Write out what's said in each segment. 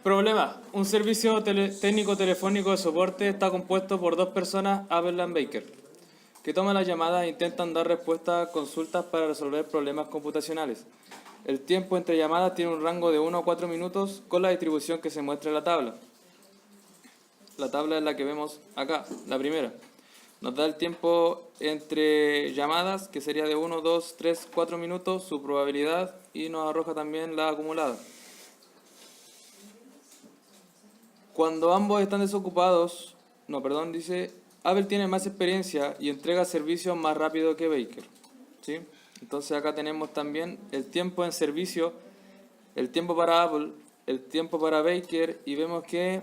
Problema. Un servicio técnico telefónico de soporte está compuesto por dos personas, Apple y Baker, que toman las llamadas e intentan dar respuesta a consultas para resolver problemas computacionales. El tiempo entre llamadas tiene un rango de 1 a 4 minutos con la distribución que se muestra en la tabla. La tabla es la que vemos acá, la primera. Nos da el tiempo entre llamadas, que sería de 1, 2, 3, 4 minutos, su probabilidad, y nos arroja también la acumulada. Cuando ambos están desocupados, dice, Apple tiene más experiencia y entrega servicios más rápido que Baker. ¿Sí? Entonces acá tenemos también el tiempo en servicio, el tiempo para Apple, el tiempo para Baker, y vemos que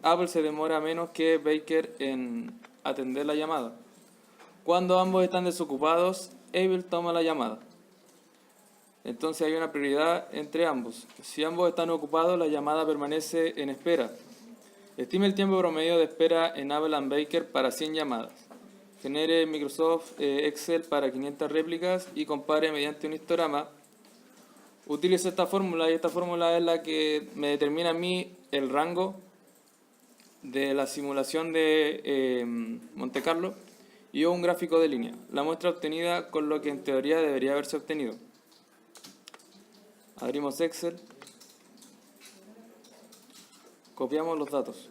Apple se demora menos que Baker en atender la llamada. Cuando ambos están desocupados, Apple toma la llamada. Entonces hay una prioridad entre ambos. Si ambos están ocupados, la llamada permanece en espera. Estime el tiempo promedio de espera en Apple and Baker para 100 llamadas. Genere Microsoft Excel para 500 réplicas y compare mediante un histograma. Utilice esta fórmula, y esta fórmula es la que me determina a mí el rango de la simulación de Monte Carlo y un gráfico de línea. La muestra obtenida con lo que en teoría debería haberse obtenido. Abrimos Excel, copiamos los datos.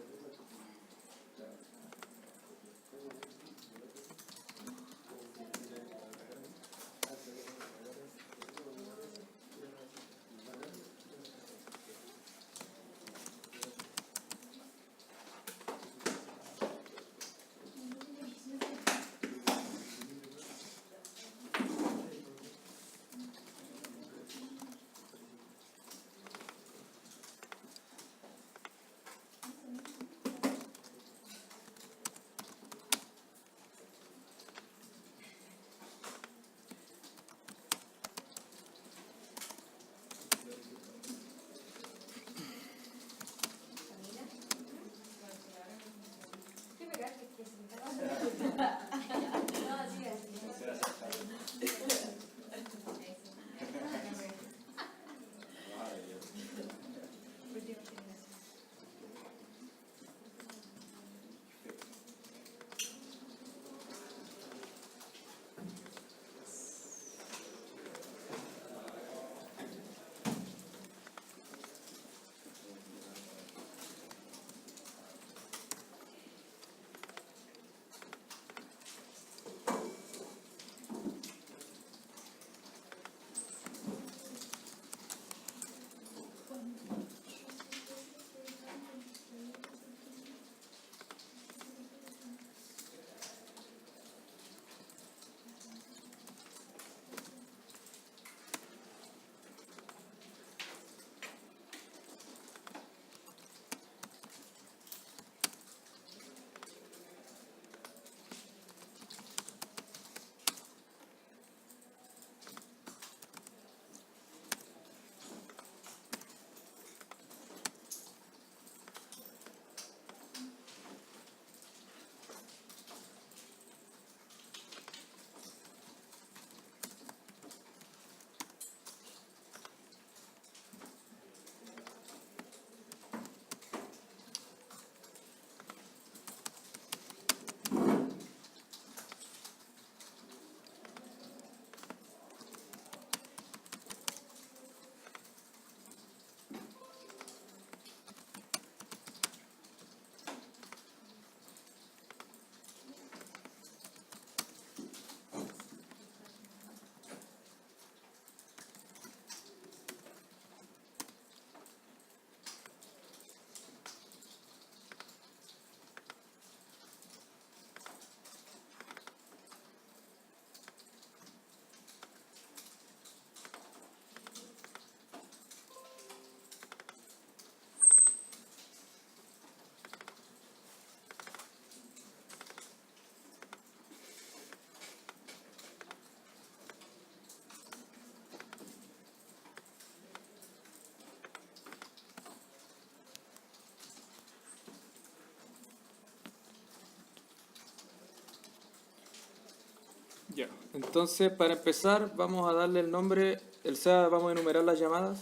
Entonces, para empezar, vamos a darle el nombre, vamos a enumerar las llamadas.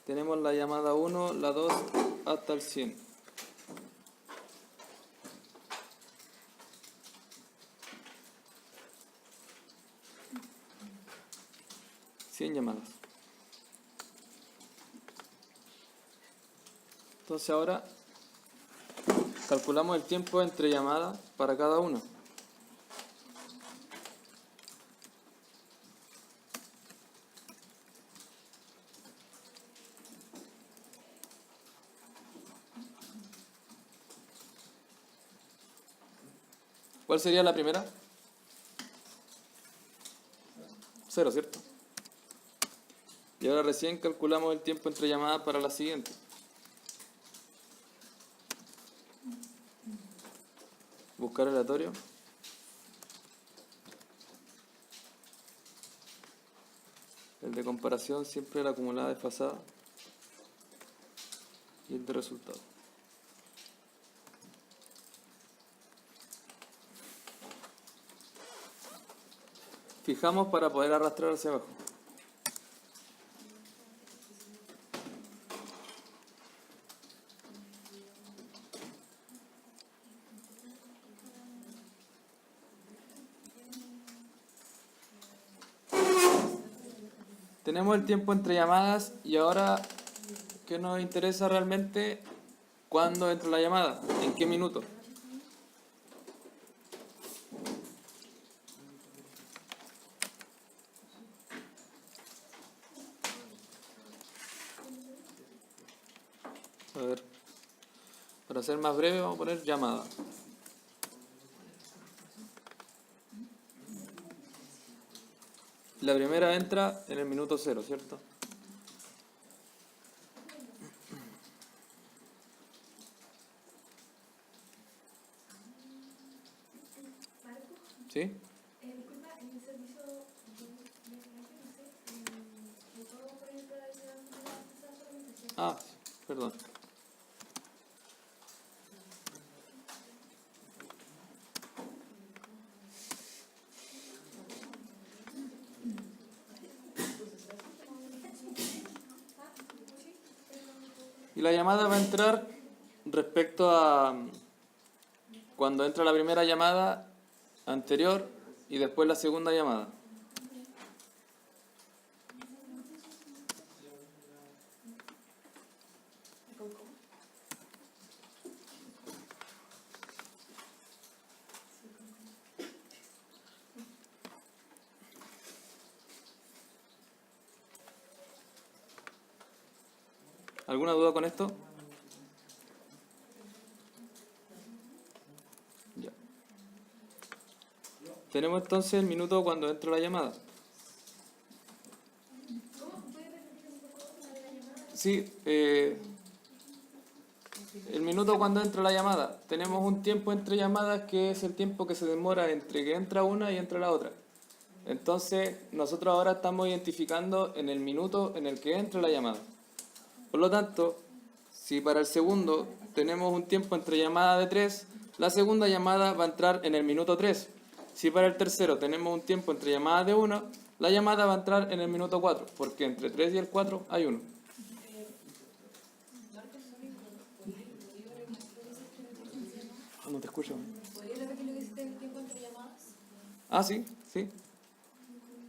Tenemos la llamada 1, la 2, hasta el 100. Llamadas. Entonces ahora calculamos el tiempo entre llamadas para cada una. ¿Cuál sería la primera? 0, ¿cierto? Y ahora recién calculamos el tiempo entre llamadas para la siguiente. Buscar aleatorio. El de comparación siempre la acumulada desfasada. Y el de resultado. Fijamos para poder arrastrar hacia abajo. Tenemos el tiempo entre llamadas y ahora, ¿qué nos interesa realmente? ¿Cuándo entra la llamada? ¿En qué minuto? A ver, para ser más breve vamos a poner llamada. La primera entra en el minuto 0, ¿cierto? ¿Sí? Disculpa, en el servicio de no puedo poner la solamente. Ah, perdón. Y la llamada va a entrar respecto a cuando entra la primera llamada anterior y después la segunda llamada. ¿Alguna duda con esto? Ya. Tenemos entonces el minuto cuando entra la llamada. Sí, el minuto cuando entra la llamada. Tenemos un tiempo entre llamadas que es el tiempo que se demora entre que entra una y entra la otra. Entonces, nosotros ahora estamos identificando en el minuto en el que entra la llamada. Por lo tanto, si para el segundo tenemos un tiempo entre llamada de 3, la segunda llamada va a entrar en el minuto 3. Si para el tercero tenemos un tiempo entre llamadas de 1, la llamada va a entrar en el minuto 4, porque entre 3 y el 4 hay 1. No te escucho. ¿Podría repetir lo que hiciste el tiempo entre llamadas? Ah, sí, sí.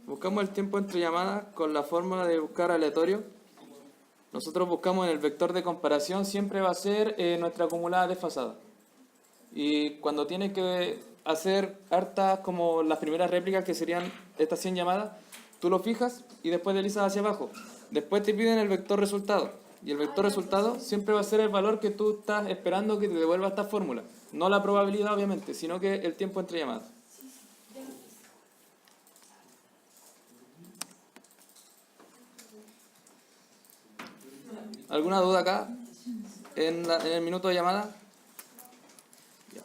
Buscamos el tiempo entre llamadas con la fórmula de buscar aleatorio. Nosotros buscamos en el vector de comparación, siempre va a ser nuestra acumulada desfasada. Y cuando tienes que hacer hartas como las primeras réplicas, que serían estas 100 llamadas, tú lo fijas y después deslizas hacia abajo. Después te piden el vector resultado. Y el vector resultado siempre va a ser el valor que tú estás esperando que te devuelva esta fórmula. No la probabilidad, obviamente, sino que el tiempo entre llamadas. ¿Alguna duda acá? ¿En el minuto de llamada? Ya.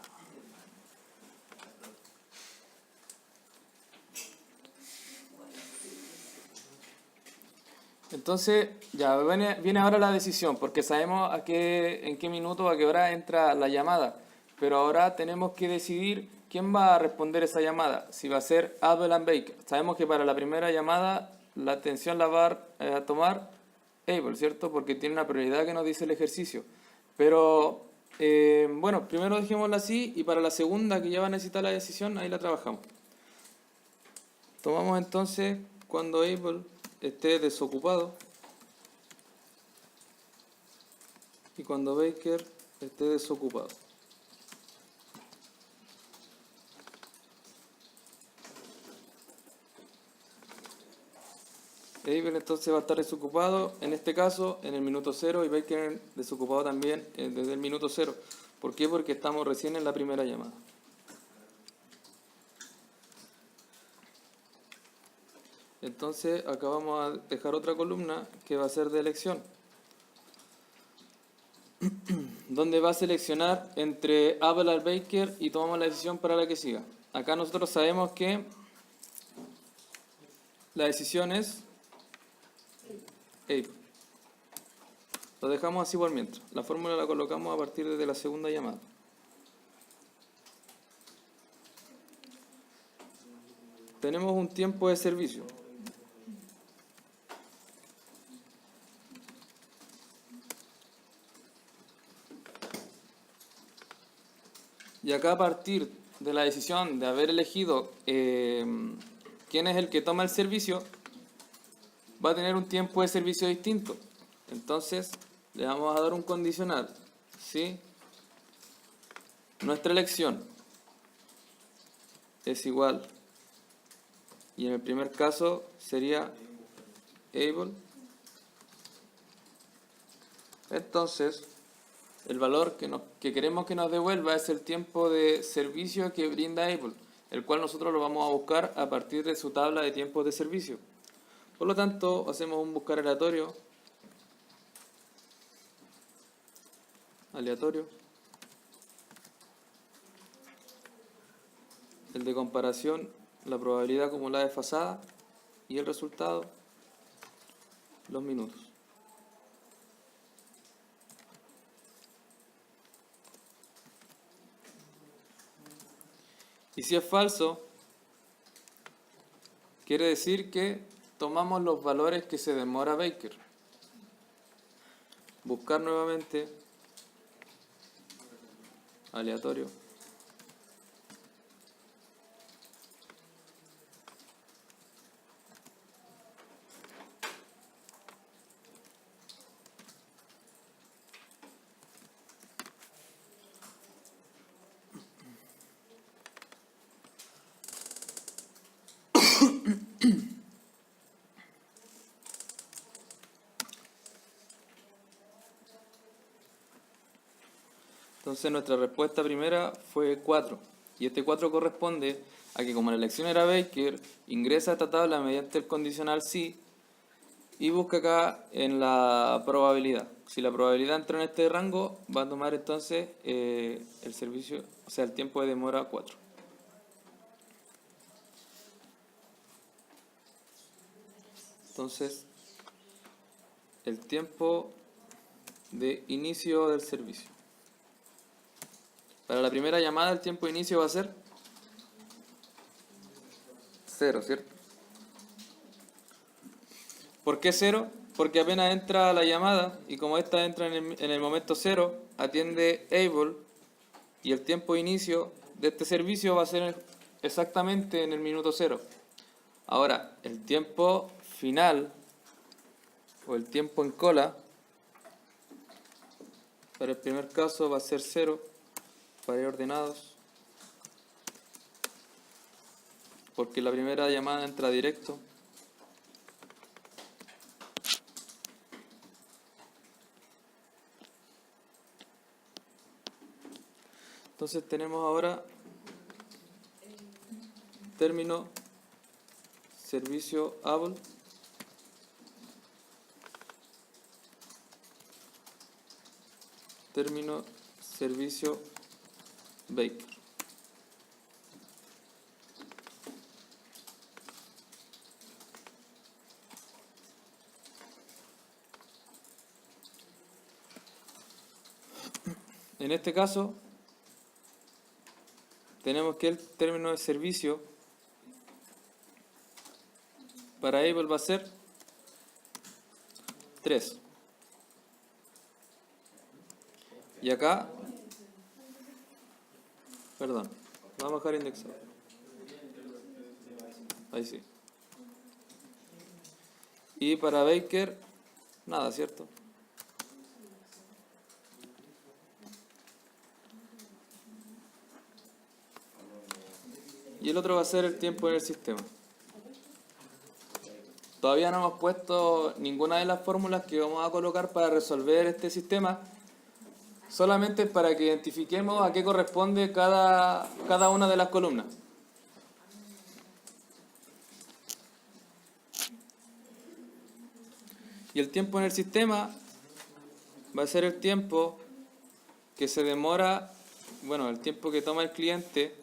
Entonces, ya viene ahora la decisión, porque sabemos en qué minuto, a qué hora entra la llamada. Pero ahora tenemos que decidir ¿quién va a responder esa llamada? Si va a ser Apple and Baker. Sabemos que para la primera llamada la atención la va a tomar Apple, ¿cierto? Porque tiene una prioridad que nos dice el ejercicio. Pero, bueno, primero dejémosla así y para la segunda que ya va a necesitar la decisión, ahí la trabajamos. Tomamos entonces cuando Apple esté desocupado y cuando Baker esté desocupado. Abel entonces va a estar desocupado, en este caso, en el minuto 0 y Baker desocupado también desde el minuto 0. ¿Por qué? Porque estamos recién en la primera llamada. Entonces, acá vamos a dejar otra columna que va a ser de elección, donde va a seleccionar entre Apple al Baker y tomamos la decisión para la que siga. Acá nosotros sabemos que la decisión es Apple. Lo dejamos así por mientras. La fórmula la colocamos a partir de la segunda llamada. Tenemos un tiempo de servicio. Y acá a partir de la decisión de haber elegido quién es el que toma el servicio, va a tener un tiempo de servicio distinto. Entonces, le vamos a dar un condicional, ¿sí? Nuestra elección es igual, y en el primer caso sería Able. Entonces, el valor que queremos que nos devuelva es el tiempo de servicio que brinda Able, el cual nosotros lo vamos a buscar a partir de su tabla de tiempos de servicio. Por lo tanto, hacemos un buscar aleatorio, el de comparación, la probabilidad acumulada desfasada y el resultado, los minutos. Y si es falso, quiere decir que tomamos los valores que se demora Baker. Buscar nuevamente, aleatorio. Entonces nuestra respuesta primera fue 4. Y este 4 corresponde a que como la elección era Baker, ingresa a esta tabla mediante el condicional sí y busca acá en la probabilidad. Si la probabilidad entra en este rango, va a tomar entonces el servicio, o sea, el tiempo de demora 4. Entonces, el tiempo de inicio del servicio. Para la primera llamada el tiempo de inicio va a ser 0, ¿cierto? ¿Por qué 0? Porque apenas entra la llamada y como esta entra en el momento 0, atiende Able y el tiempo de inicio de este servicio va a ser exactamente en el minuto 0. Ahora, el tiempo final o el tiempo en cola para el primer caso va a ser 0. Para ir ordenados, porque la primera llamada entra directo. Entonces tenemos ahora término servicio Apple término servicio Baker. En este caso tenemos que el término de servicio para Able va a ser 3. Y acá, perdón, vamos a dejar indexado. Ahí sí. Y para Baker, nada, ¿cierto? Y el otro va a ser el tiempo en el sistema. Todavía no hemos puesto ninguna de las fórmulas que vamos a colocar para resolver este sistema, solamente para que identifiquemos a qué corresponde cada una de las columnas. Y el tiempo en el sistema va a ser el tiempo que se demora, bueno, el tiempo que toma el cliente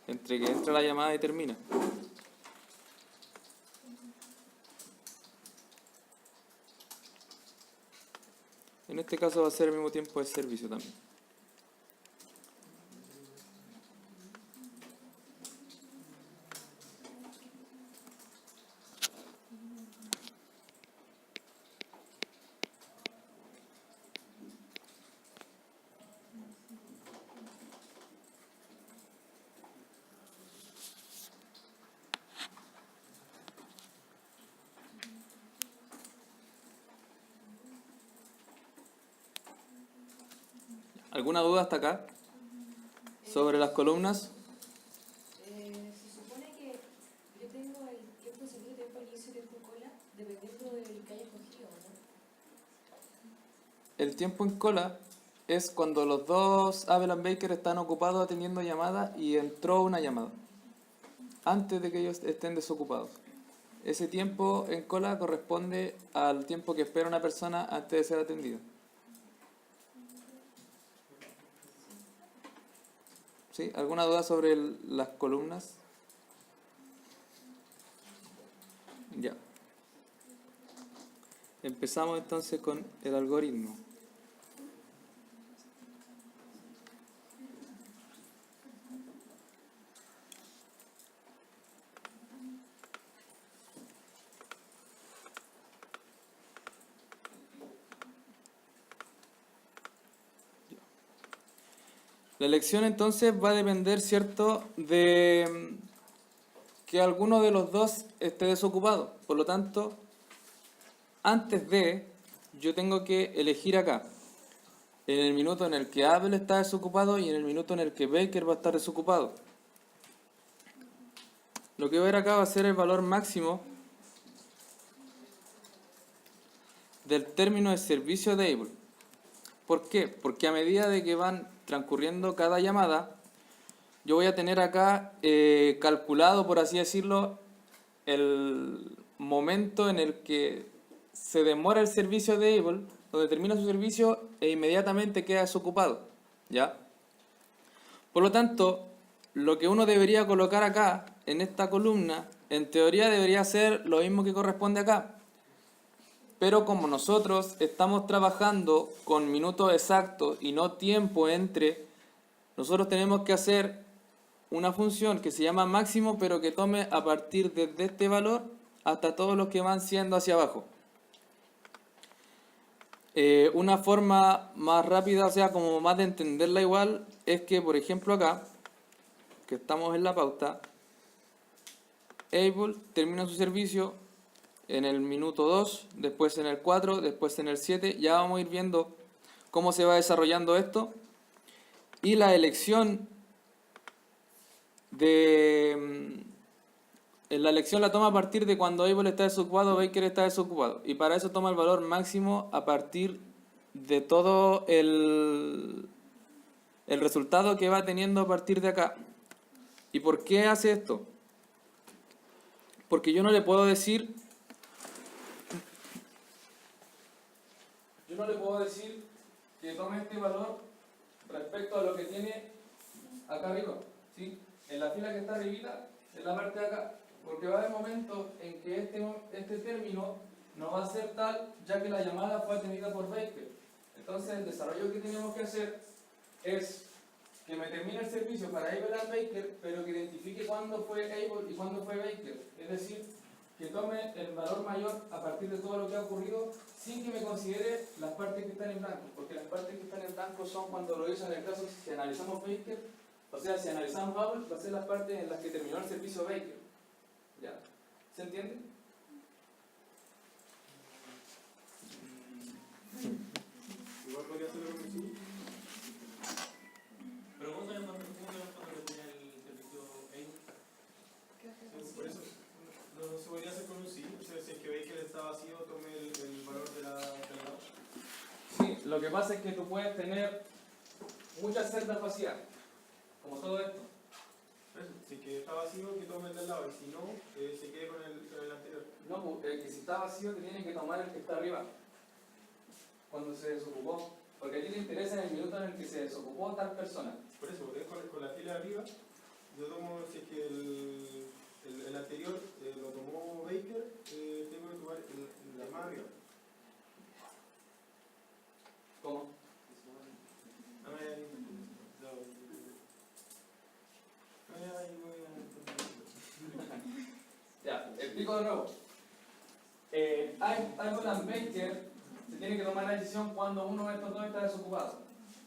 entre que entra la llamada y termina. En este caso va a ser el mismo tiempo de servicio también. ¿Alguna duda hasta acá sobre las columnas? Se supone que yo tengo el tiempo de servicio, tiempo de inicio y tiempo en cola, dependiendo del que haya escogido, ¿no? El tiempo en cola es cuando los dos Abel y Baker están ocupados atendiendo llamadas y entró una llamada, antes de que ellos estén desocupados. Ese tiempo en cola corresponde al tiempo que espera una persona antes de ser atendida. ¿Sí? ¿Alguna duda sobre las columnas? Ya. Empezamos entonces con el algoritmo. La elección entonces va a depender, ¿cierto?, de que alguno de los dos esté desocupado. Por lo tanto, antes de, yo tengo que elegir acá, en el minuto en el que Abel está desocupado y en el minuto en el que Baker va a estar desocupado. Lo que voy a ver acá va a ser el valor máximo del término de servicio de Able. ¿Por qué? Porque a medida de que van transcurriendo cada llamada, yo voy a tener acá calculado, por así decirlo, el momento en el que se demora el servicio de Able, donde termina su servicio e inmediatamente queda desocupado, ¿ya? Por lo tanto, lo que uno debería colocar acá, en esta columna, en teoría debería ser lo mismo que corresponde acá. Pero como nosotros estamos trabajando con minutos exactos y no tiempo entre, nosotros tenemos que hacer una función que se llama máximo, pero que tome a partir de este valor hasta todos los que van siendo hacia abajo. Una forma más rápida, o sea, como más de entenderla igual, es que, por ejemplo, acá, que estamos en la pauta, Able termina su servicio en el minuto 2, después en el 4, después en el 7. Ya vamos a ir viendo cómo se va desarrollando esto. Y la elección la elección la toma a partir de cuando Able está desocupado, Baker está desocupado. Y para eso toma el valor máximo a partir de todo el resultado que va teniendo a partir de acá. ¿Y por qué hace esto? Porque yo no le puedo decir que tome este valor respecto a lo que tiene acá arriba, ¿sí? En la fila que está arribita, en la parte de acá, porque va a haber momentos en que este término no va a ser tal, ya que la llamada fue atendida por Baker. Entonces el desarrollo que tenemos que hacer es que me termine el servicio para Able and Baker, pero que identifique cuándo fue Able y cuándo fue Baker. Es decir, que tome el valor mayor a partir de todo lo que ha ocurrido sin que me considere las partes que están en blanco, porque las partes que están en blanco son cuando lo hizo en el caso si analizamos Baker, o sea, si analizamos Able, va a ser las partes en las que terminó el servicio Baker. ¿Ya? ¿Se entiende? Igual podría hacerlo con el sí. Pero ¿cómo sabemos cuando le ponía el servicio AIM? Por eso no se podría hacer con un sí. O sea, si es que veis que está vacío, tome el valor de la lado. Sí, lo que pasa es que tú puedes tener muchas celdas vacías, como todo esto. Por eso, si es que está vacío, que tome el del lado. Y si no, se quede con el anterior. No, pues, que si está vacío te tiene que tomar el que está arriba, cuando se desocupó. Porque a ti te interesa en el minuto en el que se desocupó tal persona. Por eso, con la fila de arriba, yo tomo, si es que el anterior lo tomó Baker, tengo que tomar el de más arriba. ¿Cómo? Ya, explico de nuevo. Able and Baker se tiene que tomar la decisión cuando uno de estos dos está desocupado.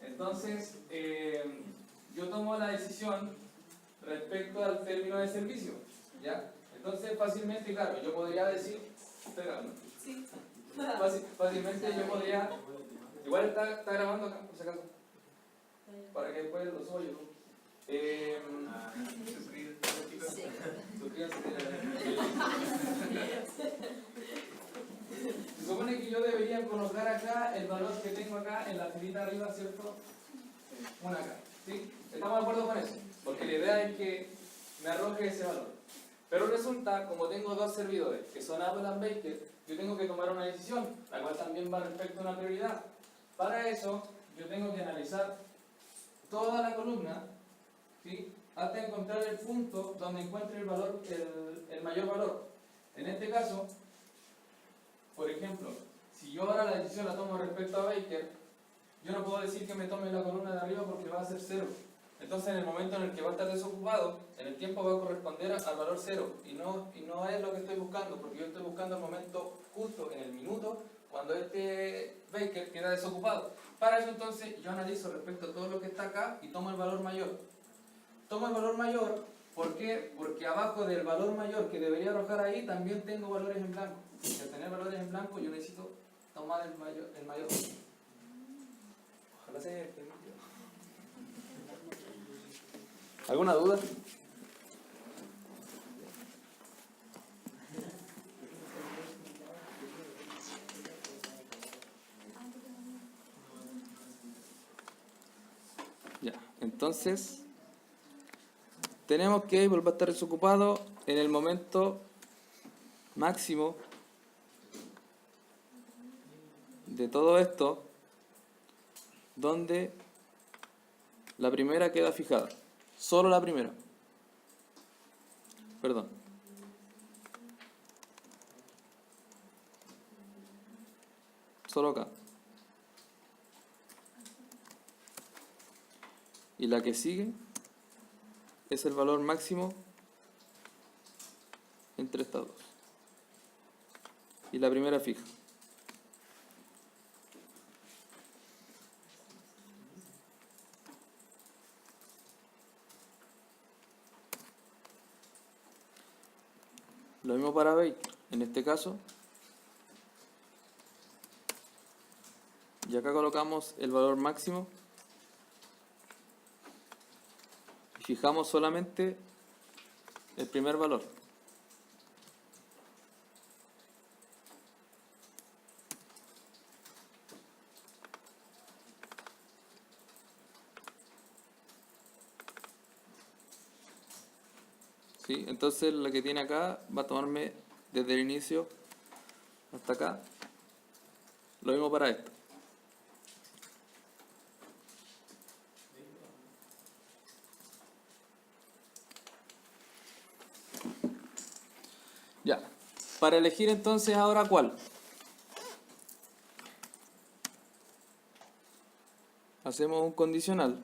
Entonces, yo tomo la decisión respecto al término de servicio. ¿Ya? Entonces, fácilmente, claro, yo podría decir. ¿Está grabando? Sí. Fácilmente yo podría. Igual está grabando acá, por si acaso. Para que después lo suba yo. Suscríbanse. Se supone que yo debería colocar acá el valor que tengo acá en la filita arriba, ¿cierto? Una acá. ¿Sí? ¿Estamos de acuerdo con eso? Porque la idea es que me arroje ese valor. Pero resulta, como tengo dos servidores, que son Able and Baker, yo tengo que tomar una decisión, la cual también va respecto a una prioridad. Para eso, yo tengo que analizar toda la columna, ¿sí? Hasta encontrar el punto donde encuentre el valor, el mayor valor. En este caso, por ejemplo, si yo ahora la decisión la tomo respecto a Baker, yo no puedo decir que me tome la columna de arriba porque va a ser 0. Entonces, en el momento en el que va a estar desocupado, en el tiempo va a corresponder al valor 0. Y no es lo que estoy buscando, porque yo estoy buscando el momento justo, en el minuto, cuando este Baker queda desocupado. Para eso, entonces, yo analizo respecto a todo lo que está acá y tomo el valor mayor. Tomo el valor mayor, ¿por qué? Porque abajo del valor mayor que debería arrojar ahí, también tengo valores en blanco. Y al tener valores en blanco, yo necesito tomar el mayor. Ojalá se haya entendido. ¿Alguna duda? Ya, entonces tenemos que Able va a estar desocupado en el momento máximo de todo esto, donde la primera queda fijada. Solo la primera. Perdón. Solo acá. Y la que sigue es el valor máximo entre estas dos. Y la primera fija. Lo mismo para Baker. En este caso, y acá colocamos el valor máximo y fijamos solamente el primer valor. ¿Sí? Entonces la que tiene acá va a tomarme desde el inicio hasta acá. Lo mismo para esto. Ya. Para elegir entonces ahora cuál. Hacemos un condicional.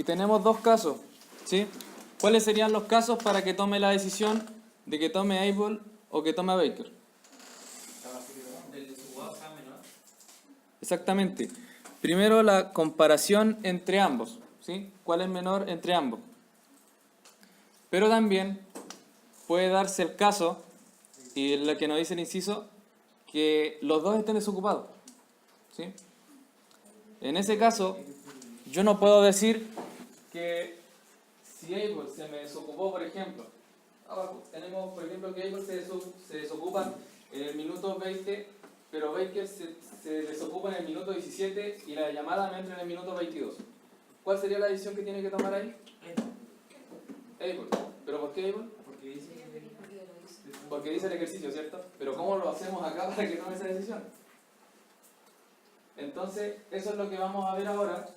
tenemos dos casos, ¿sí? ¿Cuáles serían los casos para que tome la decisión de que tome Able o que tome Baker? Del desocupado sea menor. Exactamente. Primero la comparación entre ambos, ¿sí? ¿Cuál es menor entre ambos? Pero también puede darse el caso, y lo que nos dice el inciso, que los dos estén desocupados, ¿sí? En ese caso, yo no puedo decir que si Able se me desocupó, por ejemplo, abajo tenemos, por ejemplo, que Able se desocupa en el minuto 20, pero Baker se desocupa en el minuto 17 y la llamada me entra en el minuto 22. ¿Cuál sería la decisión que tiene que tomar ahí? Able. ¿Pero por qué Able? Porque dice que Porque dice el ejercicio, ¿cierto? Pero ¿cómo lo hacemos acá para que tome esa decisión? Entonces, eso es lo que vamos a ver ahora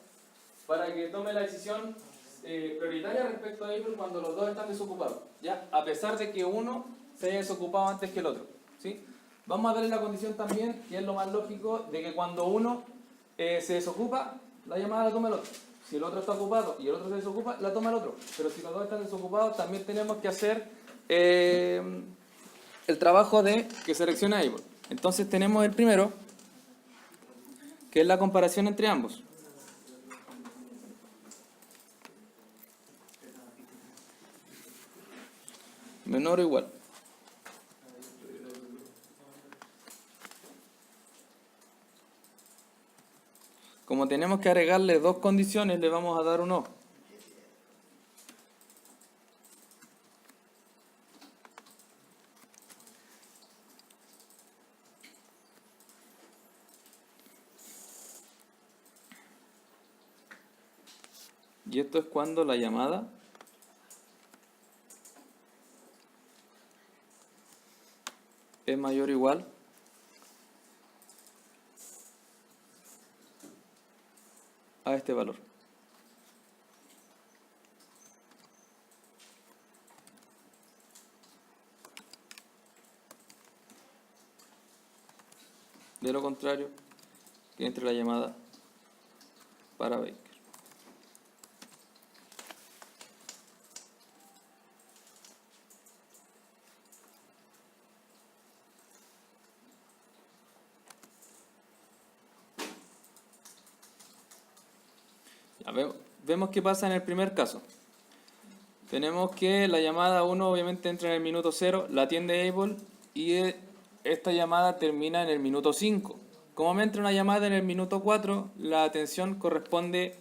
para que tome la decisión prioritaria respecto a Able cuando los dos están desocupados, ¿ya? A pesar de que uno se haya desocupado antes que el otro, ¿sí? Vamos a darle la condición también, que es lo más lógico, de que cuando uno se desocupa, la llamada la toma el otro. Si el otro está ocupado y el otro se desocupa, la toma el otro. Pero si los dos están desocupados, también tenemos que hacer el trabajo de que seleccione Able. Entonces tenemos el primero, que es la comparación entre ambos. Menor o igual. Como tenemos que agregarle dos condiciones, le vamos a dar un O. Y esto es cuando la llamada es mayor o igual a este valor. De lo contrario, que entre la llamada para Baker. Ya vemos qué pasa en el primer caso. Tenemos que la llamada 1 obviamente entra en el minuto 0, la atiende Able y esta llamada termina en el minuto 5. Como me entra una llamada en el minuto 4, la atención corresponde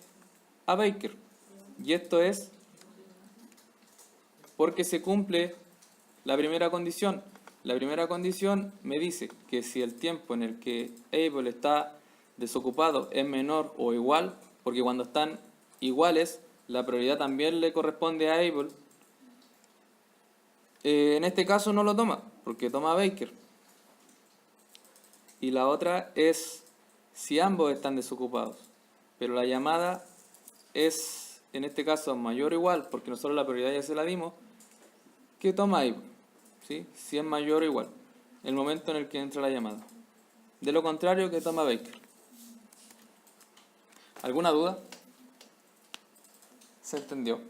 a Baker. Y esto es porque se cumple la primera condición. La primera condición me dice que si el tiempo en el que Able está desocupado es menor o igual, porque cuando están iguales, la prioridad también le corresponde a Able. En este caso no lo toma, porque toma Baker. Y la otra es si ambos están desocupados, pero la llamada es, en este caso, mayor o igual, porque nosotros la prioridad ya se la dimos, que toma Able, ¿sí? Si es mayor o igual, el momento en el que entra la llamada. De lo contrario, que toma Baker. ¿Alguna duda? ¿Se entendió?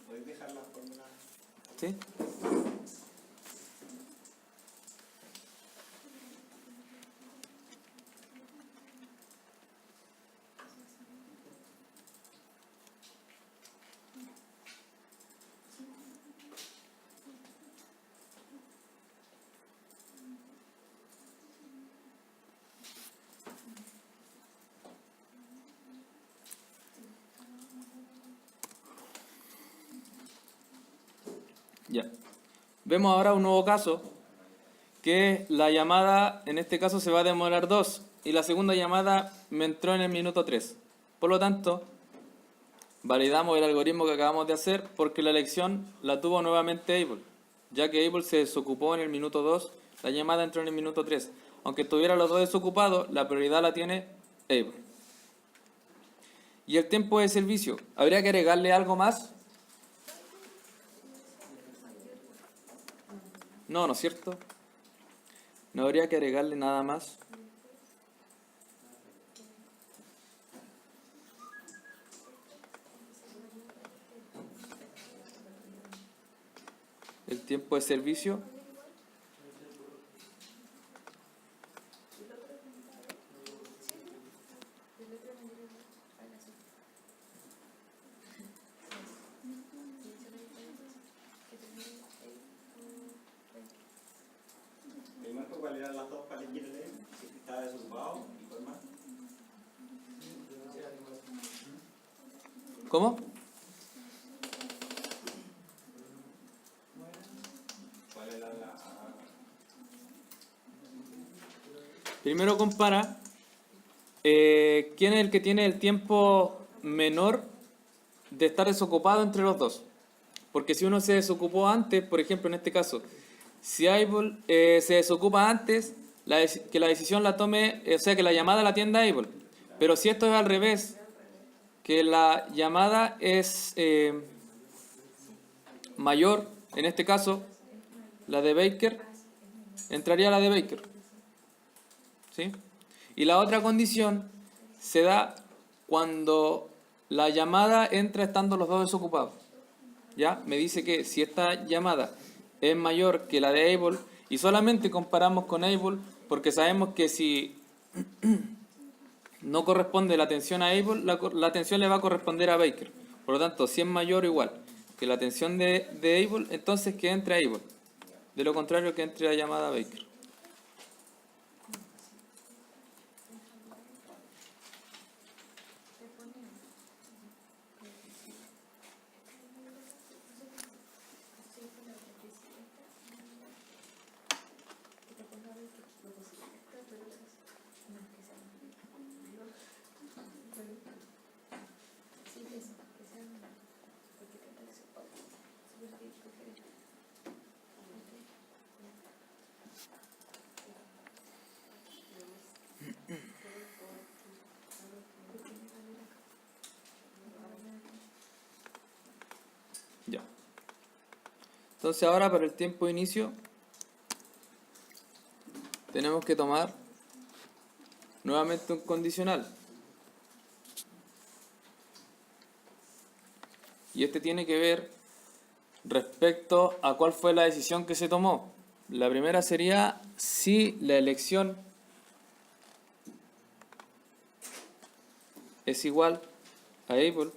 ¿Podéis dejar la fórmula? ¿Sí? Ya. Vemos ahora un nuevo caso, que la llamada, en este caso, se va a demorar 2 y la segunda llamada me entró en el minuto 3. Por lo tanto, validamos el algoritmo que acabamos de hacer porque la elección la tuvo nuevamente Able. Ya que Able se desocupó en el minuto 2, la llamada entró en el minuto 3. Aunque estuvieran los dos desocupados, la prioridad la tiene Able. Y el tiempo de servicio, ¿habría que agregarle algo más? No, ¿no es cierto? No habría que agregarle nada más. tiempo de servicio. ¿Me marco cuáles eran las dos para elegir el ley? Si estaba desocupado y cuál más. ¿Cómo? ¿Cuál era la...? Primero compara quién es el que tiene el tiempo menor de estar desocupado entre los dos. Porque si uno se desocupó antes, por ejemplo en este caso, si Able se desocupa antes, que la decisión la tome, o sea que la llamada la atienda Able. Pero si esto es al revés, que la llamada es mayor, en este caso, la de Baker, entraría la de Baker. ¿Sí? Y la otra condición se da cuando la llamada entra estando los dos desocupados. ¿Ya? Me dice que si esta llamada es mayor que la de Able, y solamente comparamos con Able, porque sabemos que si no corresponde la atención a Able, la atención le va a corresponder a Baker. Por lo tanto, si es mayor o igual que la atención de Able, entonces que entre Able. De lo contrario, que entre la llamada a Baker. Ya. Entonces ahora para el tiempo de inicio tenemos que tomar nuevamente un condicional. Y este tiene que ver respecto a cuál fue la decisión que se tomó. La primera sería si la elección es igual a Able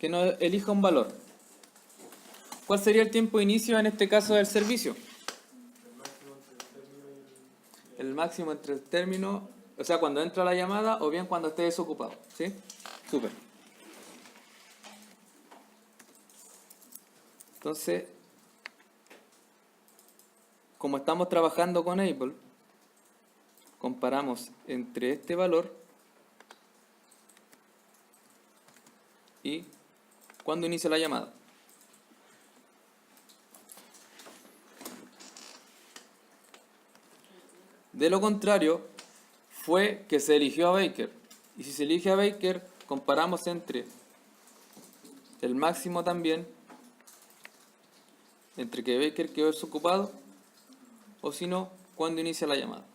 que nos elija un valor. ¿Cuál sería el tiempo de inicio en este caso del servicio? El máximo entre el término, o sea, cuando entra la llamada o bien cuando esté desocupado. ¿Sí? Súper. Entonces, como estamos trabajando con Able, comparamos entre este valor y cuando inicia la llamada. De lo contrario, fue que se eligió a Baker. Y si se elige a Baker, comparamos entre el máximo también, entre que Baker quedó desocupado, o si no, cuando inicia la llamada.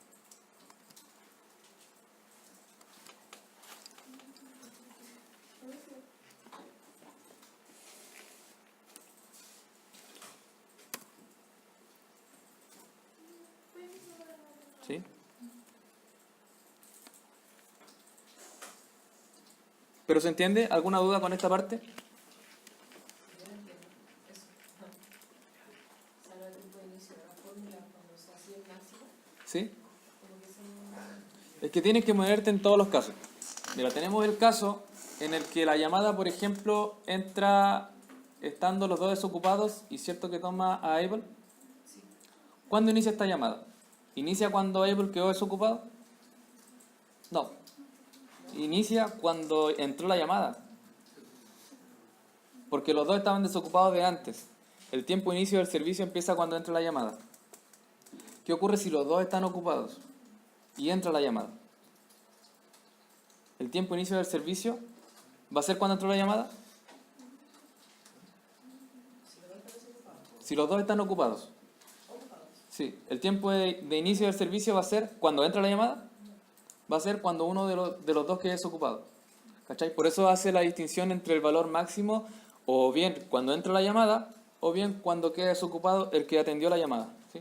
¿Sí? ¿Pero se entiende? ¿Alguna duda con esta parte? Yo no entiendo eso. Salvo el tiempo de inicio de la fórmula cuando se hacía el máximo, ¿Sí? como que se... Es que tienes que moverte en todos los casos. Mira, tenemos el caso en el que la llamada, por ejemplo, entra estando los dos desocupados y cierto que toma a Able. Sí. ¿Cuándo inicia esta llamada? ¿Inicia cuando Able quedó desocupado? No. Inicia cuando entró la llamada. Porque los dos estaban desocupados de antes. El tiempo de inicio del servicio empieza cuando entra la llamada. ¿Qué ocurre si los dos están ocupados y entra la llamada? ¿El tiempo de inicio del servicio va a ser cuando entró la llamada? Si los dos están ocupados. Sí, el tiempo de inicio del servicio va a ser cuando entra la llamada. va a ser cuando uno de los dos quede desocupado. ¿Cachai? Por eso hace la distinción entre el valor máximo, o bien cuando entra la llamada, o bien cuando quede desocupado el que atendió la llamada. ¿Sí?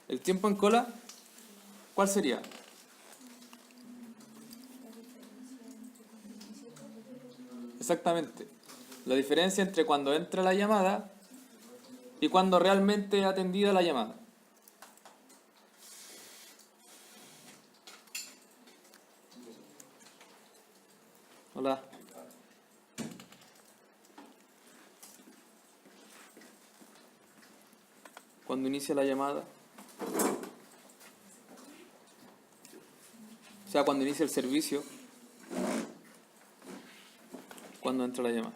El tiempo en cola, ¿cuál sería? Exactamente. La diferencia entre cuando entra la llamada y cuando realmente ha atendido la llamada. Hola. Cuando inicia la llamada. O sea, cuando inicia el servicio. Cuando entra la llamada.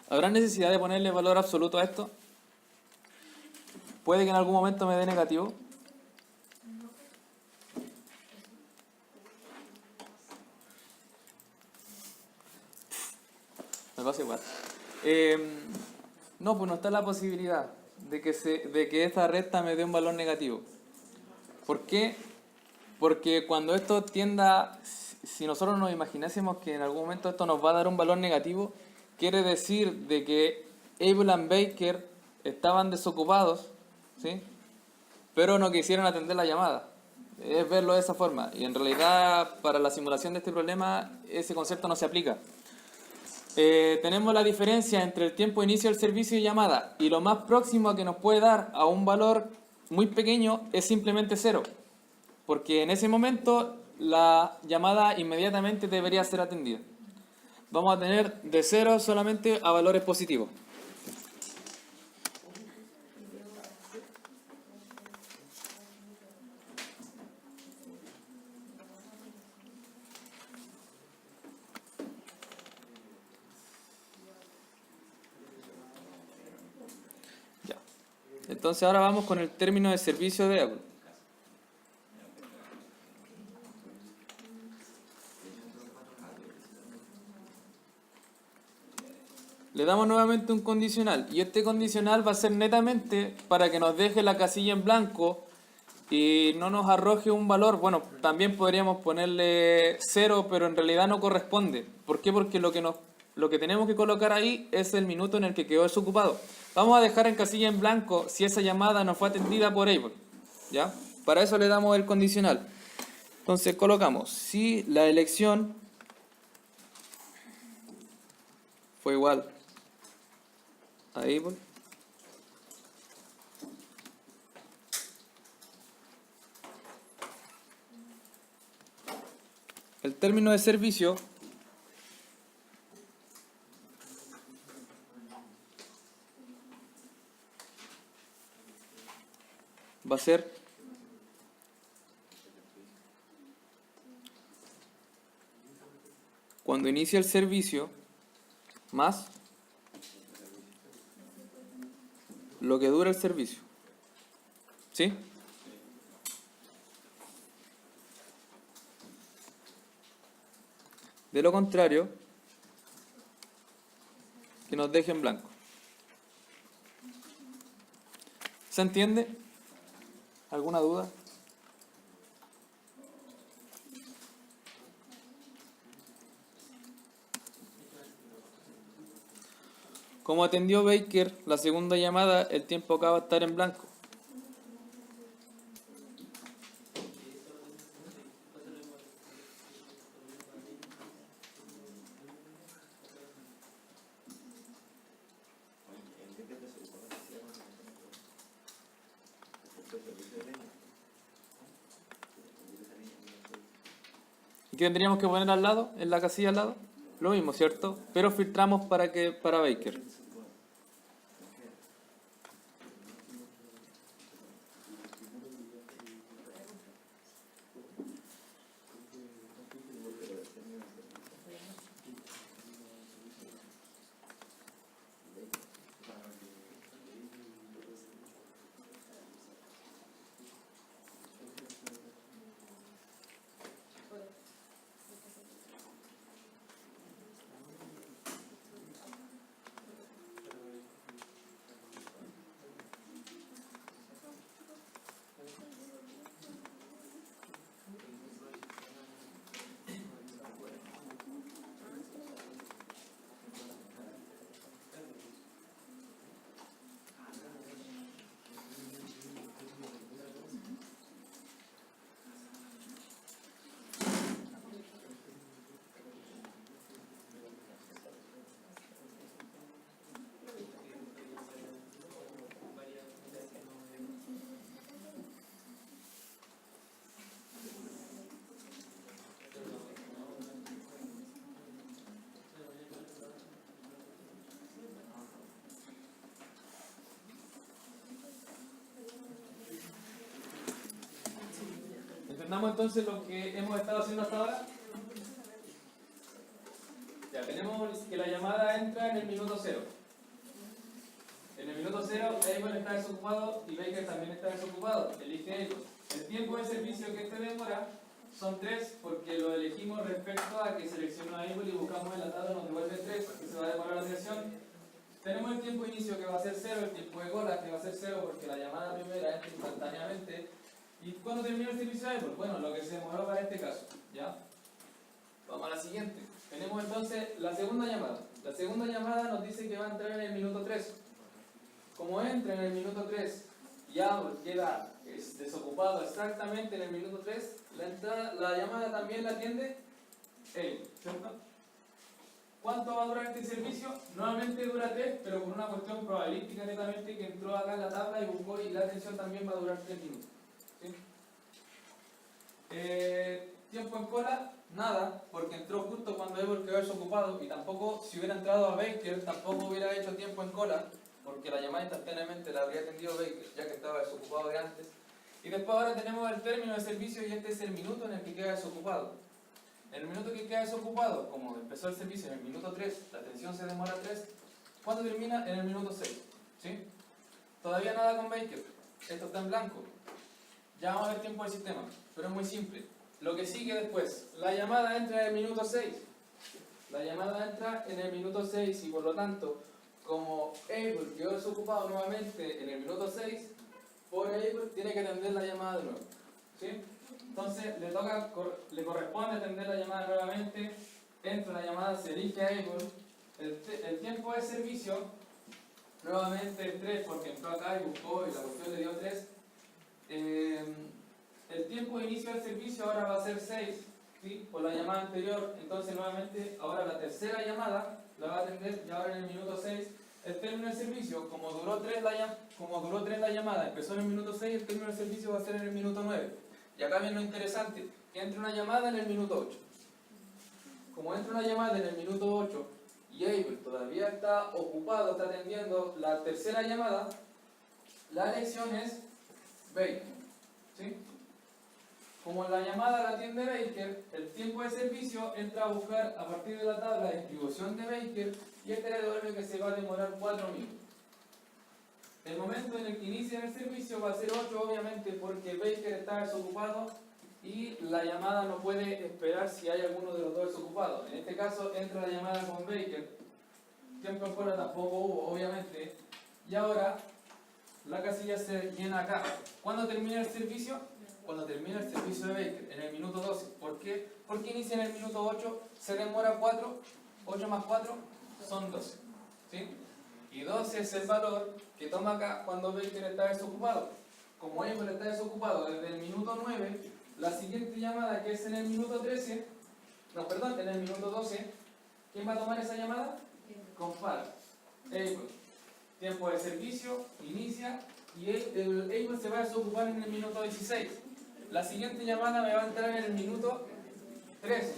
¿Habrá necesidad de ponerle valor absoluto a esto? ¿Puede que en algún momento me dé negativo? Me pasa igual. No, pues no está la posibilidad de que esta recta me dé un valor negativo. ¿Por qué? Porque cuando esto tienda, si nosotros nos imaginásemos que en algún momento esto nos va a dar un valor negativo, quiere decir de que Able and Baker estaban desocupados, ¿sí? Pero no quisieron atender la llamada. Es verlo de esa forma. Y en realidad, para la simulación de este problema, ese concepto no se aplica. Tenemos la diferencia entre el tiempo de inicio del servicio y llamada. Y lo más próximo que nos puede dar a un valor muy pequeño es simplemente 0. Porque en ese momento la llamada inmediatamente debería ser atendida. Vamos a tener de 0 solamente a valores positivos. Ya. Entonces ahora vamos con el término de servicio de Apple. Le damos nuevamente un condicional y este condicional va a ser netamente para que nos deje la casilla en blanco y no nos arroje un valor. Bueno, también podríamos ponerle 0, pero en realidad no corresponde. ¿Por qué? Porque lo que tenemos que colocar ahí es el minuto en el que quedó desocupado. Vamos a dejar en casilla en blanco si esa llamada no fue atendida por Able, ¿ya? Para eso le damos el condicional. Entonces colocamos si la elección fue igual a Able, el término de servicio va a ser cuando inicia el servicio más lo que dura el servicio. ¿Sí? De lo contrario, que nos deje en blanco. ¿Se entiende? ¿Alguna duda? Como atendió Baker la segunda llamada, el tiempo acá va a estar en blanco. ¿Y qué tendríamos que poner al lado, en la casilla al lado? lo mismo, ¿cierto? Pero filtramos para Baker. ¿Entendamos entonces lo que hemos estado haciendo hasta ahora? Ya tenemos que la llamada entra en el minuto 0. En el minuto 0, Abel está desocupado y Baker también está desocupado. Elige Abel. El tiempo de servicio que este demora son 3 porque lo elegimos respecto a que seleccionó a Abel y buscamos en la tabla, nos devuelve 3 porque se va a demorar la sesión. Tenemos el tiempo de inicio que va a ser 0, el tiempo de cola que va a ser 0 porque la llamada primera entra instantáneamente. ¿Y cuándo termina el servicio de Apple? Bueno, lo que se demoró para este caso, ¿ya? Vamos a la siguiente. Tenemos entonces la segunda llamada. La segunda llamada nos dice que va a entrar en el minuto 3. Como entra en el minuto 3 y Apple queda desocupado exactamente en el minuto 3, la llamada también la atiende él, ¿cierto? ¿Cuánto va a durar este servicio? Nuevamente dura 3, pero por una cuestión probabilística netamente que entró acá en la tabla y buscó y la atención también va a durar 3 minutos. ¿Sí? Tiempo en cola, nada, porque entró justo cuando Abel quedó desocupado y tampoco, si hubiera entrado a Baker, tampoco hubiera hecho tiempo en cola, porque la llamada instantáneamente la habría atendido Baker, ya que estaba desocupado de antes. Y después ahora tenemos el término de servicio y este es el minuto en el que queda desocupado. En el minuto que queda desocupado, como empezó el servicio en el minuto 3, la atención se demora 3, ¿cuándo termina? En el minuto 6. ¿Sí? Todavía nada con Baker, esto está en blanco. Ya vamos a ver tiempo del sistema, pero es muy simple. Lo que sigue después, la llamada entra en el minuto 6. La llamada entra en el minuto 6 y por lo tanto, como Abel quedó desocupado nuevamente en el minuto 6, por Abel tiene que atender la llamada de nuevo. ¿Sí? Entonces le corresponde atender la llamada nuevamente, entra la llamada, se elige a Abel, el tiempo de servicio, nuevamente 3 porque entró acá y buscó y la cuestión le dio 3. El tiempo de inicio del servicio ahora va a ser 6, ¿sí? Por la llamada anterior, entonces nuevamente ahora la tercera llamada la va a atender y ahora en el minuto 6 el término del servicio, como duró 3 la llamada, empezó en el minuto 6, el término del servicio va a ser en el minuto 9. Y acá viene lo interesante, que entra una llamada en el minuto 8. Como entra una llamada en el minuto 8 y Abel todavía está ocupado, está atendiendo la tercera llamada, la elección es Baker. ¿Sí? Como la llamada la atiende Baker, el tiempo de servicio entra a buscar a partir de la tabla de distribución de Baker y este le devuelve que se va a demorar 4 minutos. El momento en el que inicia el servicio va a ser 8 obviamente porque Baker está desocupado y la llamada no puede esperar si hay alguno de los dos desocupados. En este caso entra la llamada con Baker, tiempo en cola tampoco hubo obviamente, y ahora la casilla se llena acá. ¿Cuándo termina el servicio? Cuando termina el servicio de Baker, en el minuto 12. ¿Por qué? Porque inicia en el minuto 8, se demora 4, 8 más 4 son 12. ¿Sí? Y 12 es el valor que toma acá cuando Baker está desocupado. Como Abel está desocupado desde el minuto 9, la siguiente llamada que es en el minuto 13, no, perdón, en el minuto 12, ¿quién va a tomar esa llamada? Compara. Abel. Tiempo de servicio, inicia, y el Abel se va a desocupar en el minuto 16. La siguiente llamada me va a entrar en el minuto 13.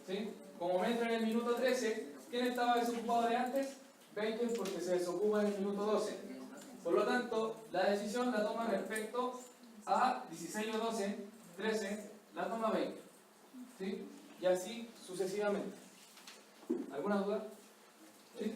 ¿Sí? como me entra en el minuto 13, ¿quién estaba desocupado de antes? Baker, porque se desocupa en el minuto 12. Por lo tanto, la decisión la toma respecto a 16 o 12, 13, la toma Baker. ¿Sí? Y así sucesivamente. ¿Alguna duda? ¿Sí?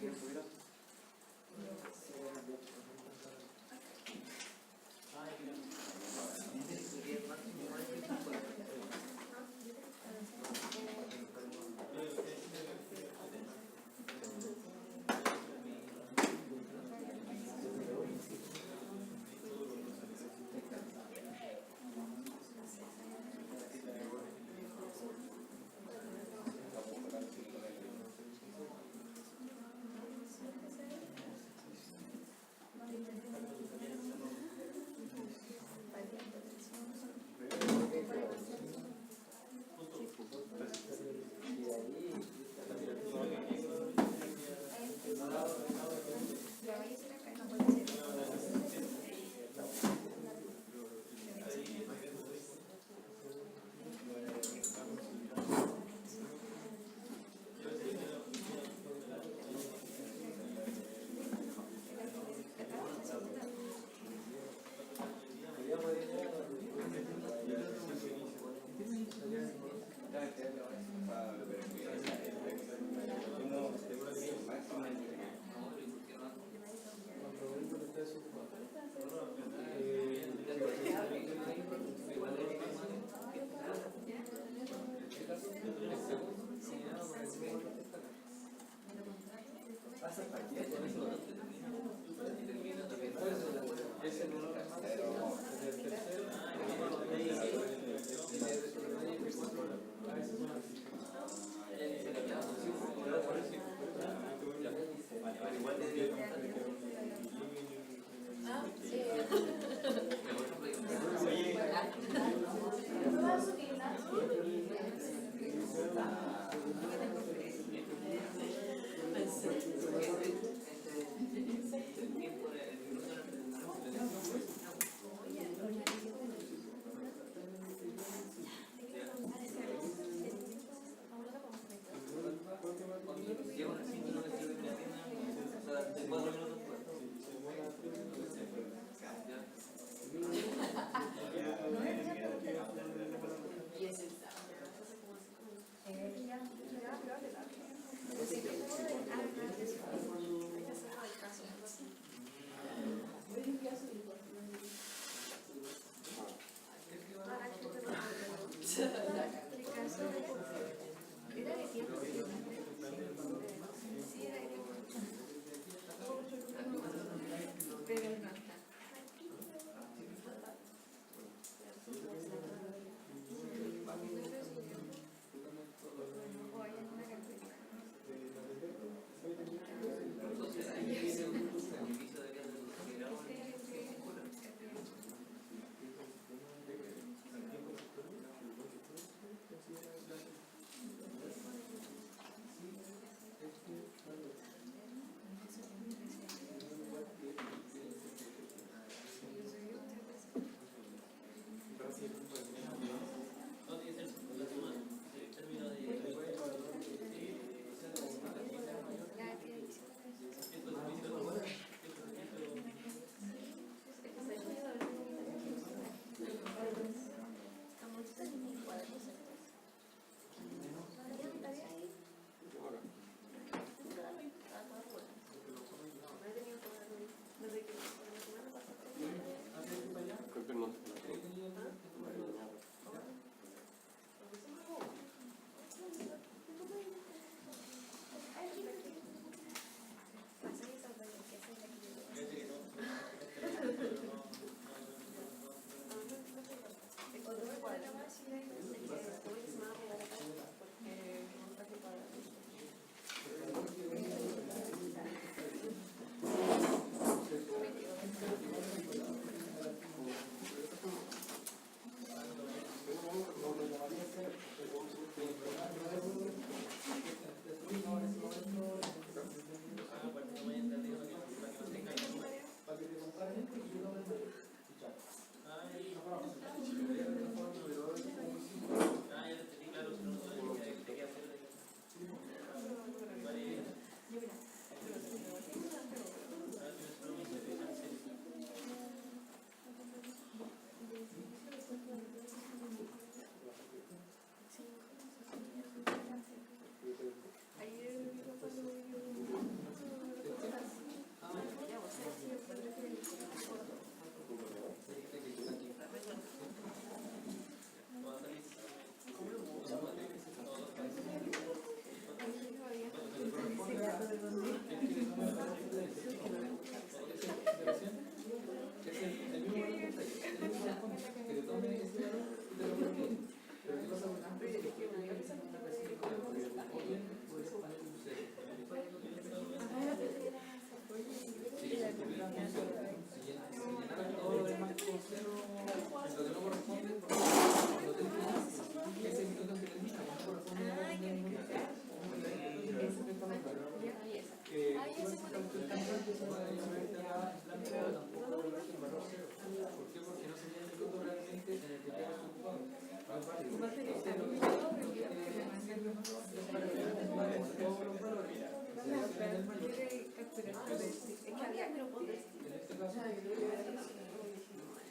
Pero no, es que había, pero ponte. En este caso,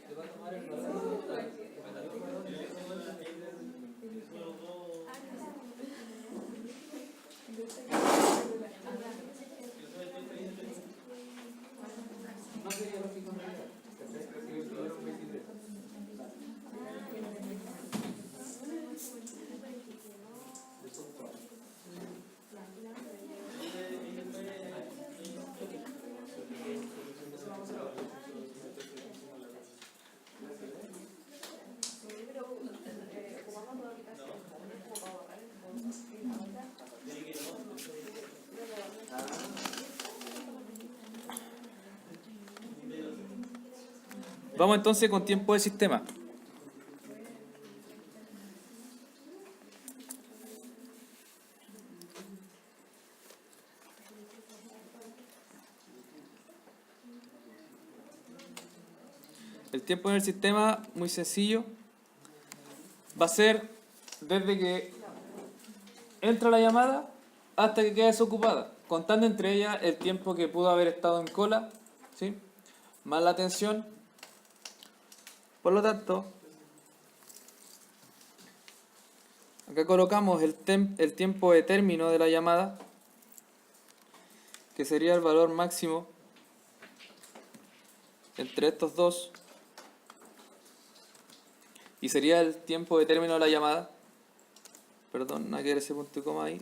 te va a tomar el valor. No sería lógico en realidad. Que el valor 23. Vamos entonces con tiempo de sistema. El tiempo en el sistema, muy sencillo, va a ser desde que entra la llamada hasta que queda desocupada, contando entre ellas el tiempo que pudo haber estado en cola, ¿sí? Más la atención. Por lo tanto, acá colocamos el tiempo de término de la llamada, que sería el valor máximo entre estos dos, y sería el tiempo de término de la llamada, perdón, no hay que ver ese punto y coma ahí,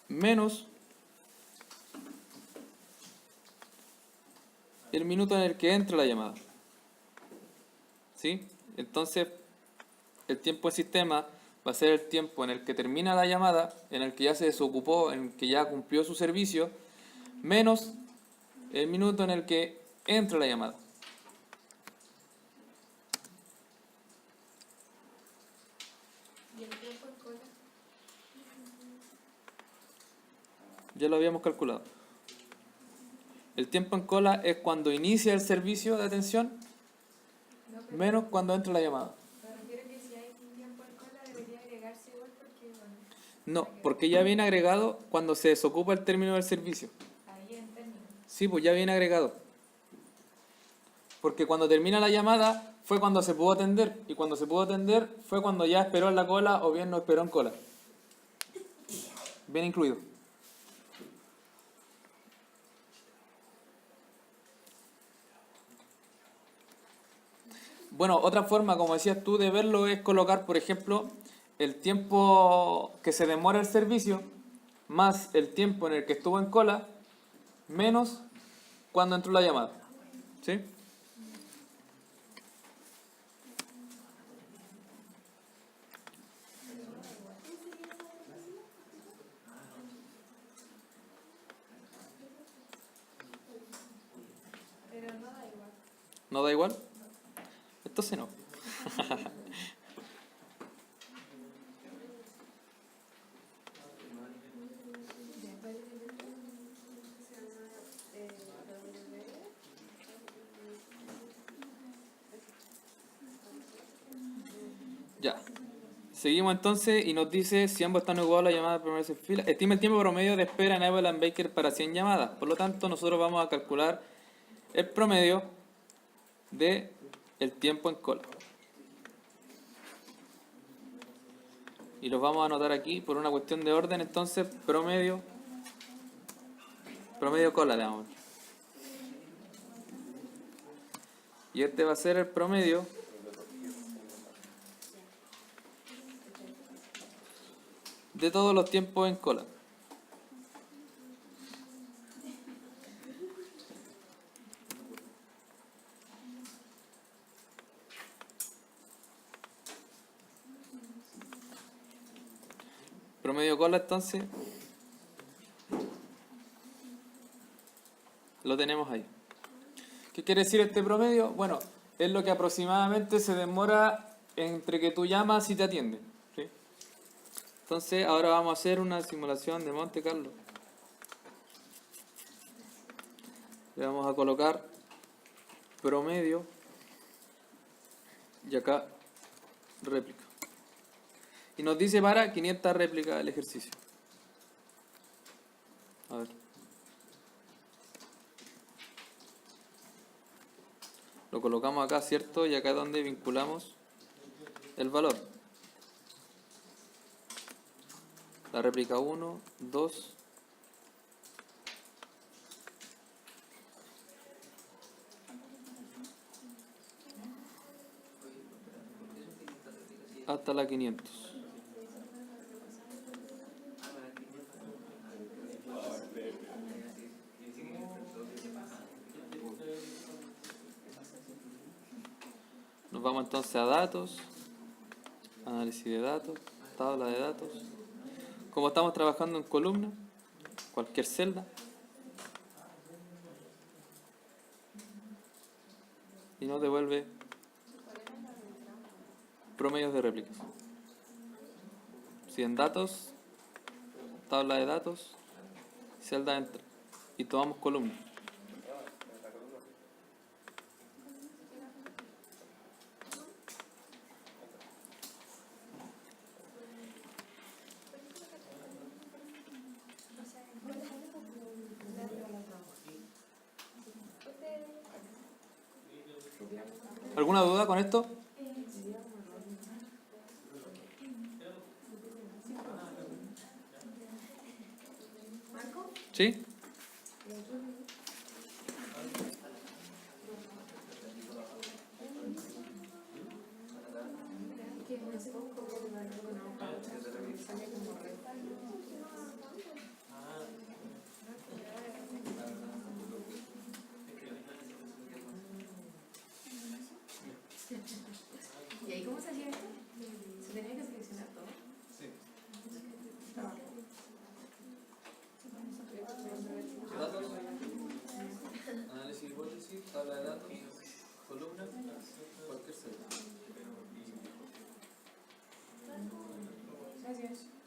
menos el minuto en el que entra la llamada. ¿Sí? Entonces, el tiempo en sistema va a ser el tiempo en el que termina la llamada, en el que ya se desocupó, en el que ya cumplió su servicio, menos el minuto en el que entra la llamada. ¿Y el tiempo en cola? Ya lo habíamos calculado. El tiempo en cola es cuando inicia el servicio de atención, No, pero menos cuando entra la llamada. me refiero que si hay un tiempo en cola debería agregarse igual porque, bueno, No, porque ya viene agregado cuando se desocupa el término del servicio. ahí en términos. Sí, pues ya viene agregado. Porque cuando termina la llamada fue cuando se pudo atender. Y cuando se pudo atender fue cuando ya esperó en la cola o bien no esperó en cola. Bien incluido. Bueno, otra forma, como decías tú, de verlo es colocar, por ejemplo, el tiempo que se demora el servicio más el tiempo en el que estuvo en cola menos cuando entró la llamada. ¿Sí? Pero no da igual. ¿No da igual? Entonces no. Ya. Seguimos entonces y nos dice si ambos están igualados la llamada permanece en fila. Estima el tiempo promedio de espera en Evelyn Baker para 100 llamadas. Por lo tanto, nosotros vamos a calcular el promedio de el tiempo en cola. Y los vamos a anotar aquí por una cuestión de orden, entonces promedio cola le damos. Y este va a ser el promedio de todos los tiempos en cola. Promedio cola entonces lo tenemos ahí. ¿Qué quiere decir este promedio? Bueno, es lo que aproximadamente se demora entre que tú llamas y te atienden. ¿Sí? Entonces ahora vamos a hacer una simulación de Monte Carlo. Le vamos a colocar promedio y acá réplica. Y nos dice para 500 réplicas el ejercicio. A ver. Lo colocamos acá, ¿cierto? Y acá es donde vinculamos el valor. La réplica 1, 2. Hasta la 500. Nos vamos entonces a datos, análisis de datos, tabla de datos. Como estamos trabajando en columna, cualquier celda. Y nos devuelve promedios de réplicas. Si en datos, tabla de datos, celda entra y tomamos columna. ¿Alguna duda con esto? ¿Sí? ¿Y ahí cómo se hacía esto? ¿Se tenía que seleccionar todo? Análisis de hipótesis, tabla de datos, columna, cualquier celda. Gracias.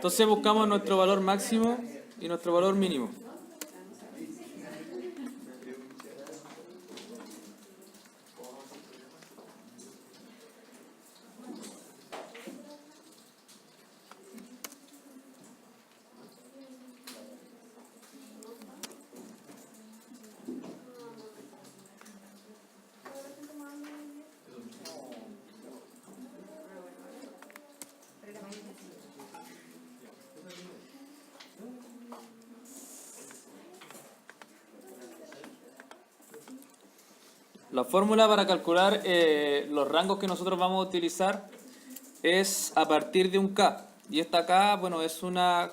Entonces buscamos nuestro valor máximo y nuestro valor mínimo. La fórmula para calcular los rangos que nosotros vamos a utilizar es a partir de un K. Y esta K, bueno, es una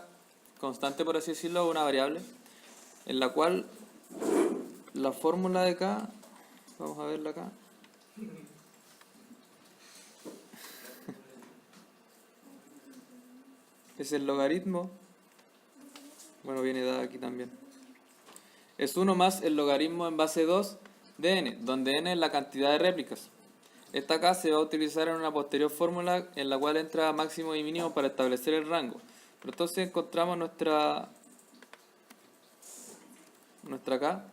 constante, por así decirlo, una variable, en la cual la fórmula de K, vamos a verla acá, es el logaritmo, bueno, viene dada aquí también, es 1 más el logaritmo en base 2 de n, donde n es la cantidad de réplicas. Esta acá se va a utilizar en una posterior fórmula en la cual entra máximo y mínimo para establecer el rango. Pero entonces encontramos nuestra K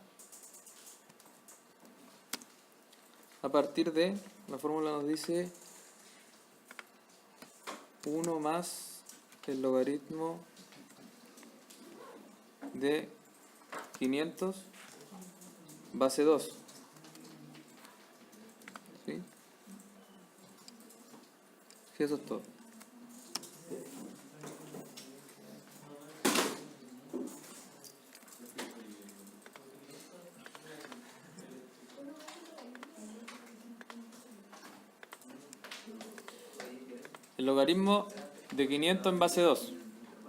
a partir de, la fórmula nos dice 1 más el logaritmo de 500 base 2. ¿Sí? Sí, eso es todo. El logaritmo de 500 en base 2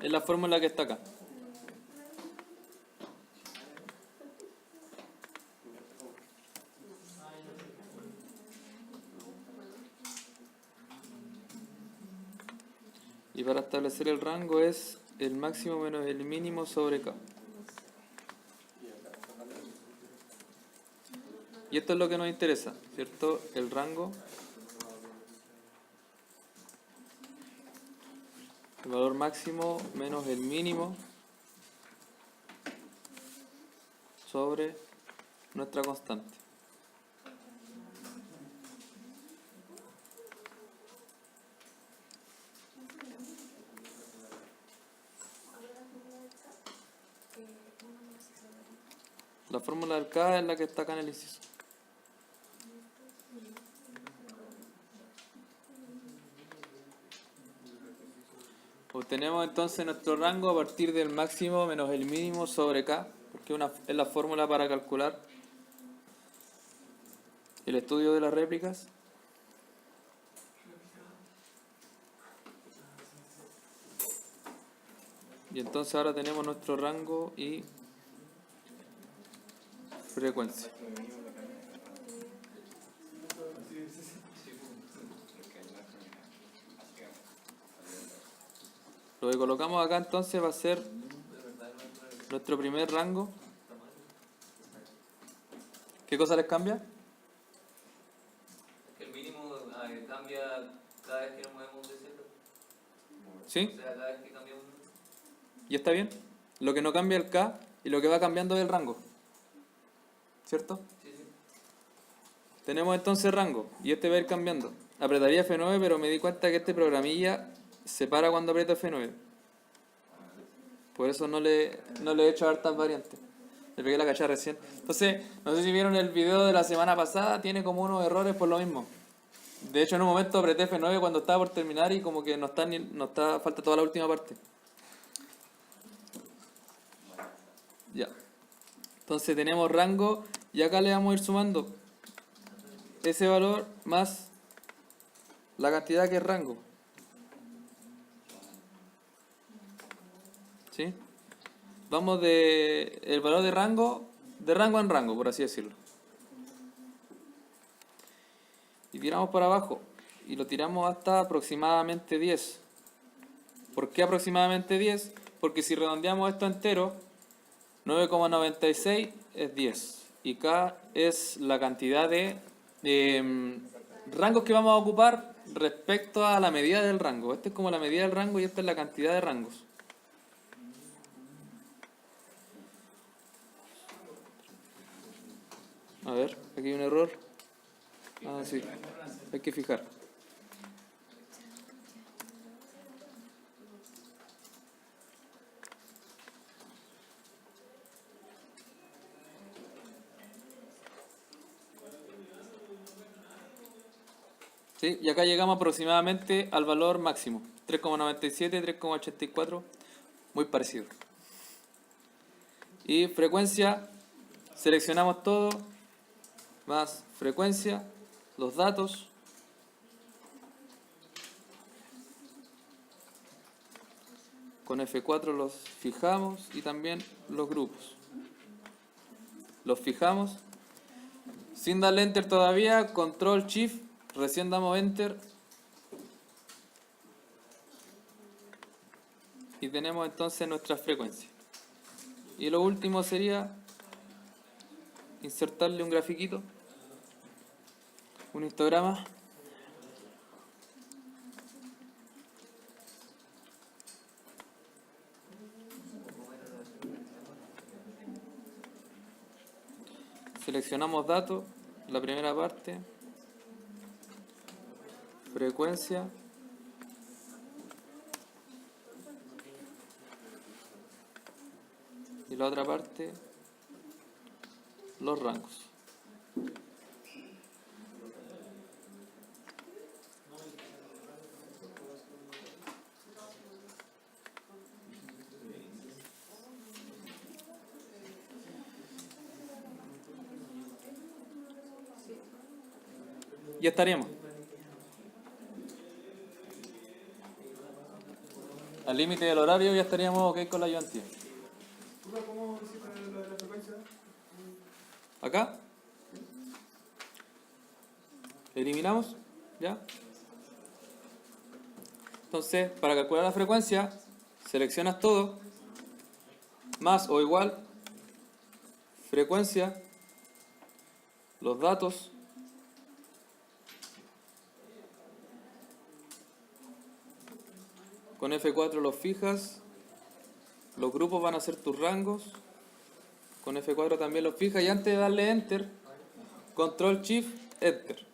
es la fórmula que está acá. Y para establecer el rango es el máximo menos el mínimo sobre K. Y esto es lo que nos interesa, ¿cierto? El rango, el valor máximo menos el mínimo sobre nuestra constante. La fórmula del K es la que está acá en el inciso. Obtenemos entonces nuestro rango a partir del máximo menos el mínimo sobre K, porque es la fórmula para calcular el estudio de las réplicas. Y entonces ahora tenemos nuestro rango y frecuencia. Lo que colocamos acá entonces va a ser nuestro primer rango. ¿Qué cosa les cambia? El mínimo cambia cada vez que nos movemos de centro. ¿Sí? O sea, cada vez que cambiamos. ¿Y está bien? Lo que no cambia el K y lo que va cambiando es el rango. ¿Cierto? Sí, sí. Tenemos entonces rango y este va a ir cambiando. Apretaría F9, pero me di cuenta que este programilla se para cuando aprieto F9. Por eso no le he hecho hartas variantes. Le pegué la cachada recién. Entonces, no sé si vieron el video de la semana pasada, tiene como unos errores por lo mismo. De hecho, en un momento apreté F9 cuando estaba por terminar y como que no está, falta toda la última parte. Ya. Entonces tenemos rango y acá le vamos a ir sumando ese valor más la cantidad que es rango. ¿Sí? Vamos de el valor de rango en rango, por así decirlo. Y tiramos para abajo y lo tiramos hasta aproximadamente 10. ¿Por qué aproximadamente 10? Porque si redondeamos esto entero, 9,96 es 10. Y K es la cantidad de rangos que vamos a ocupar respecto a la medida del rango. Esta es como la medida del rango y esta es la cantidad de rangos. A ver, aquí hay un error. Ah, sí, hay que fijar. ¿Sí? Y acá llegamos aproximadamente al valor máximo, 3,97, 3,84, muy parecido. Y frecuencia, seleccionamos todo, más frecuencia, los datos, con F4 los fijamos y también los grupos. Los fijamos, sin darle Enter todavía, Control Shift, recién damos Enter y tenemos entonces nuestra frecuencia. Y lo último sería insertarle un grafiquito, un histograma. Seleccionamos datos, la primera parte, frecuencia, y la otra parte, los rangos. Ya estaríamos. Al límite del horario ya estaríamos ok con la ayudantía. ¿Cómo hiciste lo de la frecuencia? Acá. Eliminamos. ¿Ya? Entonces, para calcular la frecuencia, seleccionas todo. Más o igual. Frecuencia. Los datos. Con F4 los fijas. Los grupos van a ser tus rangos. Con F4 también los fijas. Y antes de darle Enter, Control Shift Enter.